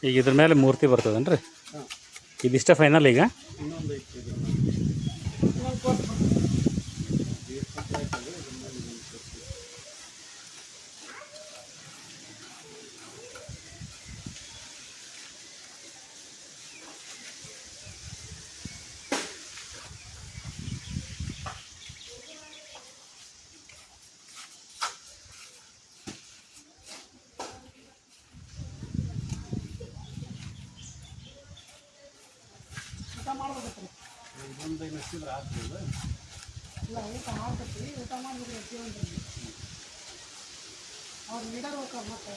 ಈಗ ಇದ್ರ ಮೇಲೆ ಮೂರ್ತಿ ಬರ್ತದನ್ರಿ? ಹಾಂ, ಇದಿಷ್ಟ ಫೈನಲ್ ಈಗ? ಇನ್ನೊಂದು ಐತಿ ಇದು. ಇದೊಂದು ನಚ್ಚಿದ್ರೆ ಆಗ್ತದೆ. ಇಲ್ಲ ಊಟ ಮಾಡ್ತೀವಿ, ಊಟ ಮಾಡಿಬಿಟ್ಟು ಅವ್ರು ಲೀಡರ್ ಹೋಗ್ತಾರೆ ಮತ್ತೆ.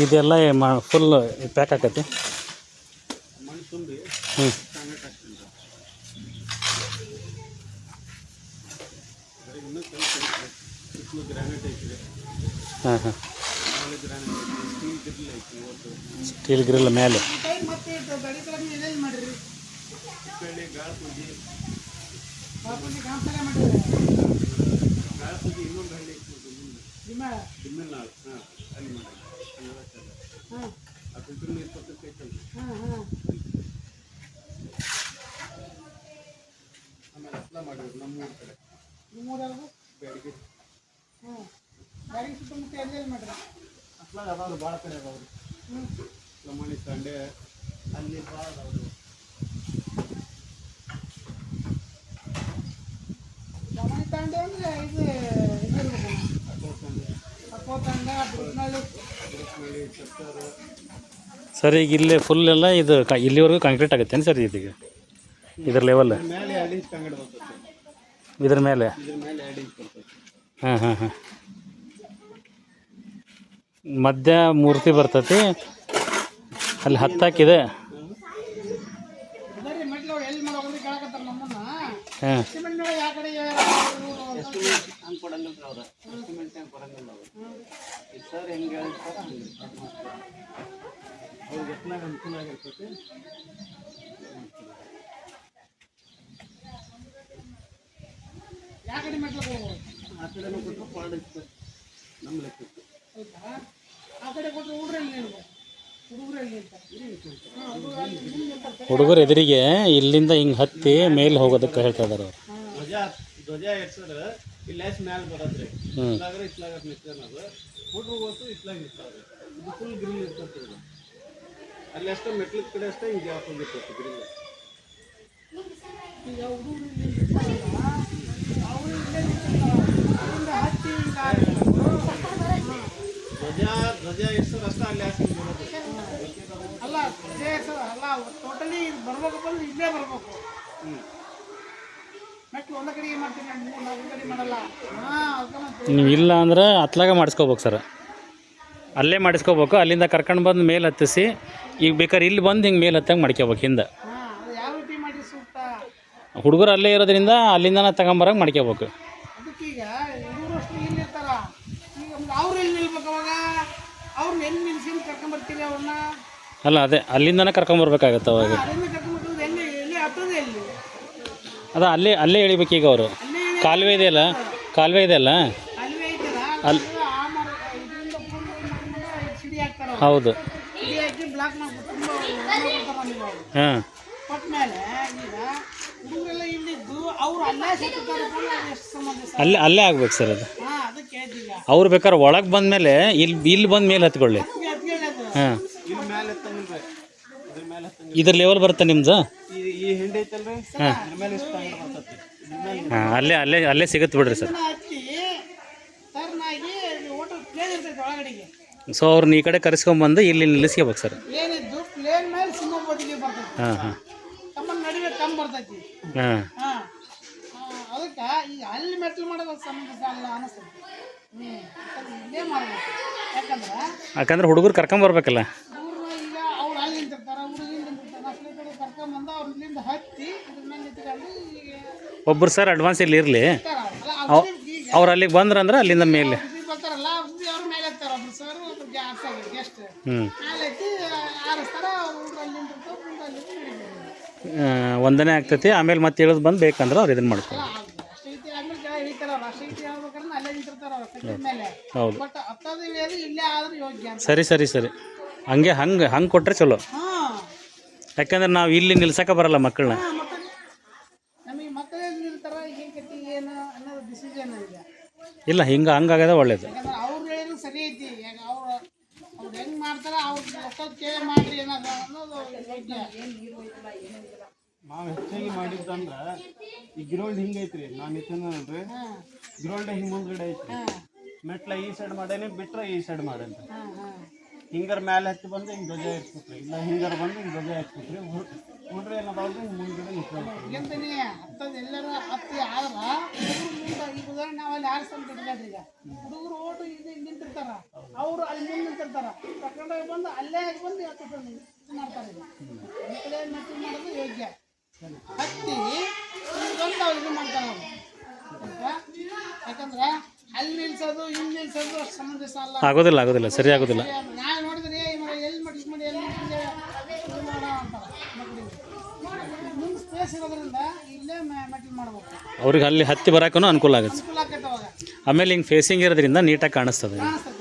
ಇದೆಲ್ಲ ಫುಲ್ ಪ್ಯಾಕ್ ಆಕತಿ. ಮಣ್ಣು ತುಂಬಿ ಹ್ಞೂ ಕಾಂಕ್ರೀಟ್ ಹಾಕ್ತೀನಿ. ಇನ್ನೂ ಸ್ವಲ್ಪ ಗ್ರಾನೈಟ್ ಐತಿ. ಹಾಂ ಹಾಂ, ಆಮೇಲೆ ಗ್ರಾನೈಟ್ ಐತಿ, ಸ್ಟೀಲ್ ಗ್ರಿಲ್ ಐತಿ. ಇವತ್ತು ಸ್ಟೀಲ್ ಗ್ರಿಲ್ ಮೇಲೆ ಮತ್ತೆ ಗಡಿ ಕಡೆ ಏನೇನು ಮಾಡಿರಿ? ಬೆಳ್ಳಿ ಗಾಳ ಪೂಜೆ, ಕಾಂಸಾಲ ಮಾಡಿರಿ. ಗಾಳ ಪೂಜೆ ಇನ್ನೊಂದು ಹಳ್ಳಿ ಐತಿ ದಿಮ್ಮಾಳ ದಿಮ್ಮಿನಾಳು. ಹಾಂ, ಅಲ್ಲಿ ಮಾಡಿ ಹಾಂ ಆ ಫಿಲ್ಟರ್ ನೀರು ಕೊಟ್ಟಕ್ಕೆ ಐತಲ್ಲ. ಹಾಂ ಹಾಂ. ಆಮೇಲೆ ಹಪ್ಪಳ ಮಾಡಿದ್ರು ನಮ್ಮೂರ ಕಡೆ ನಿಮ್ಮೂರವ್ರಿಗೂ ಬೆಳಗ್ಗೆ. ಹಾಂ, ಗಾಡಿ ಸುತ್ತಮುತ್ತ ಎಲ್ಲೆಲ್ಲಿ ಮಾಡಿರಿ? ಹಪ್ಪಳ ಅದಾವ್ರು ಭಾಳ ಕಡೆ ಅದಾವ್ರಿ. ಹ್ಞೂ, ಲಮಣಿ ತಂಡೆ ಅಲ್ಲಿ ಭಾಳ ಅದಾವ್ರು. ಗಮನ ತಾಂಡೆ ಅಂದರೆ ಇದು ಇದಿರ್ಬೇಕು. ಅಕ್ಕೋ ತಂಡೆ, ಅಕ್ಕೋ ತಂಡ, ಬುಡ್ನಳ್ಳಿ. ಗುರುಸ್ನಳ್ಳಿ, ಚಪ್ಪರು. ಸರ್ ಈಗ ಇಲ್ಲಿ ಫುಲ್ ಎಲ್ಲ ಇದು ಇಲ್ಲಿವರೆಗೂ ಕಾಂಕ್ರೀಟ್ ಆಗುತ್ತೇನು ಸರ್ ಇದೀಗ? ಇದ್ರ ಲೆವೆಲ್ ಇದ್ರ ಮೇಲೆ 2 ಇಂಚ್ ಕಂಗಡ ಬರ್ತೈತೆ. ಇದ್ರ ಮೇಲೆ? ಇದ್ರ ಮೇಲೆ 2 ಇಂಚ್ ಬರ್ತೈತೆ. ಹಾಂ ಹಾಂ ಹಾಂ. ಮಧ್ಯ ಮೂರ್ತಿ ಬರ್ತೈತಿ, ಅಲ್ಲಿ ಹತ್ತಾಕಿದೆ. ಅದರಿ ಮೆಟ್ಲು ಎಲ್ಲಿ ಮಾಡೋದ್ರಿ ಕೇಳಕತ್ತಾರ ನಮ್ಮನ್ನ. ಹಾಂ, ಸಿಮೆಂಟ್ ಯಾವ ಕಡೆ ಎಸ್ಟಿಮೇಟ್ ಹಂಗೆ ಕೊಡಂಗಿಲ್ಲ ರೀ ಅವ್ರು. ಎಸ್ಟಿಮೇಟ್ ಹಂಗೆ ಕೊಡಂಗಿಲ್ಲ ಅವರು. ಈ ಸರ್ ಹೆಂಗೆ ಹೇಳಿರ್ತಾರ ಹಂಗೆ ಅವ್ರಿಗೆ ಎಷ್ಟನಾಗ ಅನುಕೂಲ ಆಗಿರ್ತೈತಿ. ಯಾವ ಕಡೆ ಮೆಟ್ಲು ಹೋಗ್ಬೋದು? ಆ ಕಡೆನೂ ಕೊಟ್ಟರು ಪಾಡ್ ಇತ್ತು ನಮ್ಮ ಲೆಕ್ಕಕ್ಕೆ. ಹೌದಾ? ಆ ಕಡೆ ಕೊಟ್ಟರೆ ಹುಡುಗರಲ್ಲಿ ನಿಲ್ಬೇಕು. ಹುಡುಗರಲ್ಲಿ ನಿಲ್ತಾರೆ. ಹುಡುಗರು ಎದುರಿಗೆ ಇಲ್ಲಿಂದ ಹಿಂಗೆ ಹತ್ತಿ ಮೇಲೆ ಹೋಗೋದಕ್ಕೆ ಹೇಳ್ತಾ ಇದಾರೆ ಅವ್ರು. ಧ್ವಜ ಎರ್ಸೋದ್ರೆ ಇಲ್ಲಿ ಮ್ಯಾಲೆ ಬರೋದ್ರಿ. ಇತ್ಲಾಗ್ರೆ ಇತ್ಲಾಗ ನಿಂತ್ಕೊಳ್ಳೋದು. ಹುಡುಗರು ಹೋಗ್ತು ಇತ್ಲಾಗ ನಿಂತ್ಕೊಳ್ಳೋದು. ಇದು ಫುಲ್ ಗ್ರಿಲ್ ಇರ್ತೈತೆ. ಇದು ಅಲ್ಲಿ ಅಷ್ಟೇ ಮೆಟ್ಲಿನ ಕಡೆ ಅಷ್ಟೇ ಹಿಂಗೆ ಗ್ಯಾಪ್ ಹೋಗಿರ್ತೈತೆ ಗ್ರಿಲ್. ಈಗ ಹುಡುಗರು ಇಲ್ಲಿ ನಿಂತಿರ್ತಾರಲ್ಲ, ಅವರು ಇಲ್ಲೇ ನಿಂತಿರ್ತಾರೆ. ಅಲ್ಲಿಂದ ಹತ್ತಿ ಧ್ವಜ ಎರ್ಸೋದು ಅಷ್ಟೇ ಅಲ್ಲಿ ಹಾಕಿ ಬರೋದು. ಅಲ್ಲ ಅಲ್ಲ ಟೋಟಲಿ ಬರ್ಬೇಕಪ್ಪ ಅಂದ್ರೆ ಇಲ್ಲೇ ಬರ್ಬೇಕು. ಮೆಟ್ಲು ಒಂದ ಕಡೆಗೆ ಮಾಡ್ತೀನಿ, 3-4 ಕಡೆ ಮಾಡಲ್ಲ. ನೀವು ಇಲ್ಲ ಅಂದ್ರೆ ಅತ್ಲಾಗ ಮಾಡಿಸ್ಕೋಬೇಕು ಸರ್. ಅಲ್ಲೇ ಮಾಡಿಸ್ಕೋಬೇಕು. ಅಲ್ಲಿಂದ ಕರ್ಕೊಂಡು ಬಂದು ಮೇಲೆ ಹತ್ತಿಸಿ ಈಗ ಬೇಕಾದ್ರೆ ಇಲ್ಲಿ ಬಂದು ಹಿಂಗೆ ಮೇಲೆ ಹತ್ತಂಗೆ ಮಾಡ್ಕೋಬೇಕು ಹಿಂದೆ. ಅದು ಯಾವ ರೀತಿ ಮಾಡಿ ಸೂಕ್ತ? ಹುಡುಗರು ಅಲ್ಲೇ ಇರೋದ್ರಿಂದ ಅಲ್ಲಿಂದನೇ ತಗೊಂಬರಂಗೆ ಮಾಡ್ಕೋಬೇಕು. ಅದಕ್ಕೀಗ ಹುಡುಗರು ಅಷ್ಟು ಇಲ್ಲಿ ಇರ್ತಾರ. ಈಗ ಅವ್ರು ಎಲ್ಲಿ ನಿಲ್ಬೇಕು? ಅವಾಗ ಅವ್ರನ್ನ ಎಲ್ಲಿ ನಿಲ್ಸಿ ಕರ್ಕೊಂಬರ್ತೀರಿ ಅವ್ರನ್ನ? ಅಲ್ಲ ಅದೇ ಅಲ್ಲಿಂದನೇ ಕರ್ಕೊಂಬರ್ಬೇಕಾಗತ್ತೆ ಅವಾಗ. ಅಲ್ಲಿಂದ ಕರ್ಕೊಂಬರ್ತಾರೆ. ಎಲ್ಲಿ ಎಲ್ಲಿ ಹತ್ತದ ಎಲ್ಲಿ? ಅದ ಅಲ್ಲೇ ಎಳಿಬೇಕು ಈಗ ಅವರು. ಕಾಲುವೆ ಇದೆಯಲ್ಲ, ಕಾಲುವೆ ಇದೆಯಲ್ಲ ಅಲ್ಲಿವೇ ಐತಲ್ಲ, ಅಲ್ಲಿ. ಆ ಮರ ಇದರಿಂದ ಸಿಡಿ ಹಾಕ್ತಾರ. ಹೌದು. ಸಿಡಿ ಹಾಕಿ ಬ್ಲಾಕ್ ಮಾಡ್ಬಿಟ್ಟು ತುಂಬ ನಮಗೆ ಅವರು ಹಾಂ, ಕೊಟ್ಟ ಮೇಲೆ ಈಗ ಹುಡುಗರೆಲ್ಲ ಇಲ್ಲಿದ್ದು ಅವ್ರು ಅಲ್ಲೇ ಸಿಗ್ತಾರೆ. ಎಷ್ಟು ಸಂಬಂಧ ಸರ್? ಅಲ್ಲೇ ಆಗ್ಬೇಕು ಸರ್ ಅದು. ಹಾಂ, ಅದಕ್ಕೆ ಈಗ ಅವ್ರು ಬೇಕಾದ್ರೆ ಒಳಗೆ ಬಂದಮೇಲೆ ಇಲ್ಲಿ ಬಂದು ಮೇಲೆ ಹತ್ಕೊಳ್ಳಿ. ಅದು ಹಾಂ, ಇಲ್ಲಿ ಮೇಲೆ ಎತ್ತಂಗಿಲ್ರಿ. ಇದ್ರ ಮೇಲೆ ಎತ್ತಂಗಿಲ್ಲ. ಇದ್ರ ಲೆವೆಲ್ ಬರುತ್ತೆ ನಿಮ್ದು. ಈ ಹಿಂಡಿ ಐತಲ್ರಿ, ಇದ್ರ ಮೇಲೆ ಇಷ್ಟು ಕಂಗಡ ಬರ್ತೈತಿ. ಇದ್ರ ಮೇಲೆ ಹಾಂ, ಅಲ್ಲೇ ಸಿಗುತ್ತೆ ಬಿಡ್ರಿ ಸರ್. ಹಚ್ಚಿ ಟರ್ನಾಗಿ ಹೋಟೆಲ್ ಪ್ಲೇನ್ ಇರ್ತೈತೆ ಒಳಗಡೆಗೆ. ಸೊ ಅವ್ರನ್ನ ಈ ಕಡೆ ಕರೆಸ್ಕೊಂಬಂದು ಇಲ್ಲಿ ನಿಲ್ಲಿಸ್ಕೋಬೇಕು ಸರ್. ಪ್ಲೇನ್ ಪ್ಲೇನ್ ಮೇಲೆ ಸಿಂಹ ಬದಿಗೆ ಬರ್ತೈತಿ. ಹಾಂ ಹಾಂ ತಮ್ಮನ ನಡುವೆ ಕಮ್ಮಿ ಬರ್ತೈತಿ. ಹಾಂ, ಹಾಂ, ಅದಕ್ಕೆ ಈಗ ಅಲ್ಲಿ ಮೆಟ್ಲು ಮಾಡೋದು ಸಂಬಂಧ ಅಲ್ಲ ಅನಿಸ್ತದೆ. ಇಲ್ಲೇ ಮಾಡ್ಬೇಕು. ಯಾಕಂದ್ರೆ ಹುಡುಗರು ಕರ್ಕೊಂಬರ್ಬೇಕಲ್ಲ. ಹುಡುಗರು ಈಗ ಅವ್ರು ಅಲ್ಲಿ ನಿಂತಿರ್ತಾರೆ, ಹುಡುಗರು ಇಲ್ಲಿ ನಿಂತಿರ್ತಾರೆ. ಅಸಲಿ ಕಡೆ ಕರ್ಕೊಂಬಂದು ಅವ್ರು ಇಲ್ಲಿಂದ ಹತ್ತಿ ಇದ್ರ ಮೇಲೆ ನಿಂತ್ಕೊಂಡು ಈಗ ಒಬ್ಬರು ಸರ್ ಅಡ್ವಾನ್ಸ್ ಇಲ್ಲಿ ಇರಲಿ. ಇರ್ತಾರಲ್ಲ, ಈಗ ಅವ್ರು ಅಲ್ಲಿಗೆ ಬಂದ್ರಂದ್ರೆ ಅಲ್ಲಿಂದ ಮೇಲೆ. ಬರ್ತಾರಲ್ಲ ಅವ್ರ ಮೇಲೆ ಎತ್ತಾರೆ. ಒಬ್ರು ಸರ್ ಒಬ್ರು ಗೆಸ್ಟ್ ಹ್ಞೂ, ಮೇಲೆ ಎತ್ತಿ ಆರಿಸ್ತಾರ. ಹುಡುಗರು ಅಲ್ಲಿ ನಿಂತಿರ್ತಾರೆ, ಹುಡುಗರು ಅಲ್ಲಿ ನಡೀತಾರೆ. ಒಂದನೇ ಆಗ್ತೈತಿ. ಆಮೇಲೆ ಮತ್ತೆ ಇಳಿದು ಬಂದು ಬೇಕಂದ್ರೆ ಅವ್ರು ಇದನ್ನು ಮಾಡ್ಕೊಂಡು. ಅಷ್ಟು ಐತಿ ಆದ್ಮೇಲೆ ಕೆಳಗೆ ಇಳಿತಾರ ಅವ್ರು. ಅಷ್ಟು ಐತಿ ಹೇಳ್ಬೇಕಾದ್ರೆ ಅಲ್ಲೇ ನಿಂತಿರ್ತಾರ ಅವ್ರು ಕಟ್ಟಿದ ಮೇಲೆ. ಹೌದು. ಬಟ್ ಹತ್ತೋದು ಇಳಿಯೋದು ಇಲ್ಲೇ ಆದ್ರೆ ಯೋಗ್ಯ ಅಂತ. ಸರಿ ಹಂಗೆ ಕೊಟ್ಟರೆ ಚಲೋ. ಹಾಂ ಯಾಕಂದ್ರೆ ನಾವು ಇಲ್ಲಿ ನಿಲ್ಸಕ್ಕೆ ಬರಲ್ಲ ಮಕ್ಕಳನ್ನ. ಮತ್ತೆ ನಮಗೆ ಮಕ್ಕಳೇ ನಿಲ್ತಾರ ಏನು ಕಟ್ಟಿ ಏನು ಅನ್ನೋದು ಡಿಸಿಷನ್ ಇದೆ. ಇಲ್ಲ ಹಂಗಾಗದ ಒಳ್ಳೇದು. ಯಾಕಂದ್ರೆ ಅವ್ರು ಹೇಳಿದ್ರು ಸರಿ ಐತಿ. ಈಗ ಅವ್ರು ಹೆಂಗೆ ಮಾಡ್ತಾರ ಅವ್ರು ಹೊಸದು ಕೇಳಿ ಮಾಡ್ರಿ ಅನ್ನೋದು ಯೋಗ್ಯ. ನಾವು ಹೆಚ್ಚಾಗಿ ಮಾಡಿದ್ದಂದ್ರೆ ಈ ಗ್ರೌಂಡ್ ಹಿಂಗೆ ಐತ್ರಿ. ನಾನು ಇತ್ತಂದ್ರಿ ಗ್ರೌಂಡ್ ಹಿಂಗೆ ಮುಂದ್ಗಡೆ ಐತ್ರಿ. ಮೆಟ್ಲ ಈ ಸೈಡ್ ಮಾಡೇನಿ ಬಿಟ್ರೆ ಈ ಸೈಡ್ ಮಾಡೇನಿ. ಹಿಂಗಾರ ಮೇಲೆ ಹತ್ತಿ ಬಂದು ಹಿಂಗೆ ಧ್ವಜ ಇಟ್ಬಿಟ್ರಿ, ಇಲ್ಲ ಹಿಂಗಾರ ಬಂದು ಹಿಂಗೆ ಧ್ವಜ ಇಟ್ಬಿಟ್ರಿ. ಹುಡ್ರಿ ಏನದಾದ್ರು ಹಿಂಗೆ ಮುಂದ್ಗಡೆ ನಿಂತ್ಕೊಳ್ತೀವಿ. ಎಂತಾನೆ ಹತ್ತದ ಎಲ್ಲರೂ ಹತ್ತಿ ಆದ್ರೆ ಈಗ ಉದಾಹರಣೆ ನಾವು ಅಲ್ಲಿ ಆರಿಸ್ಕೊಂಡು ಬಿಟ್ಟಿದ್ದಾರೆ. ಈಗ ಹುಡುಗರು ಓಟು ಇದು ನಿಂತಿರ್ತಾರ, ಅವರು ಅಲ್ಲಿ ಮುಂದೆ ನಿಂತಿರ್ತಾರ. ಕರ್ಕೊಂಡೋಗಿ ಬಂದು ಅಲ್ಲೇ ಬಂದು ಇದು ಮಾಡ್ತಾರೆ. ಈ ಕಡೆ ಮೆಟ್ಲು ಮಾಡೋದು ಯೋಗ್ಯ. ಹತ್ತಿ ಬಂದು ಅವ್ರು ಇದು ಮಾಡ್ತಾರೆ ಅವರು. ಯಾಕಂದ್ರೆ ಅಲ್ಲಿ ನಿಲ್ಸೋದು ಇಲ್ಲಿ ನಿಲ್ಸೋದು ಅಷ್ಟು ಸಮಂಜಸ ಅಲ್ಲ. ಆಗೋದಿಲ್ಲ ಸರಿ ಆಗೋದಿಲ್ಲ. ನಾವು ನೋಡಿದ್ರೆ ಎಲ್ಲಿ ಮಾಡಿ ಎಲ್ಲಿ ಇದು ಮಾಡೋ ಅಂತಾರೆ ಮಕ್ಕಳಿಗೆ. ಮುಂದೆ ಸ್ಪೇಸ್ ಇರೋದ್ರಿಂದ ಇಲ್ಲೇ ಮೆಟ್ಲು ಮಾಡ್ಬೇಕು. ಅವ್ರಿಗೆ ಅಲ್ಲಿ ಹತ್ತಿ ಬರೋಕ್ಕೂ ಅನುಕೂಲ ಆಗುತ್ತೆ. ಅನುಕೂಲ ಆಕೈತೆ ಅವಾಗ. ಆಮೇಲೆ ಹಿಂಗೆ ಫೇಸಿಂಗ್ ಇರೋದ್ರಿಂದ ನೀಟಾಗಿ ಕಾಣಿಸ್ತದೆ. ಕಾಣಿಸ್ತದೆ.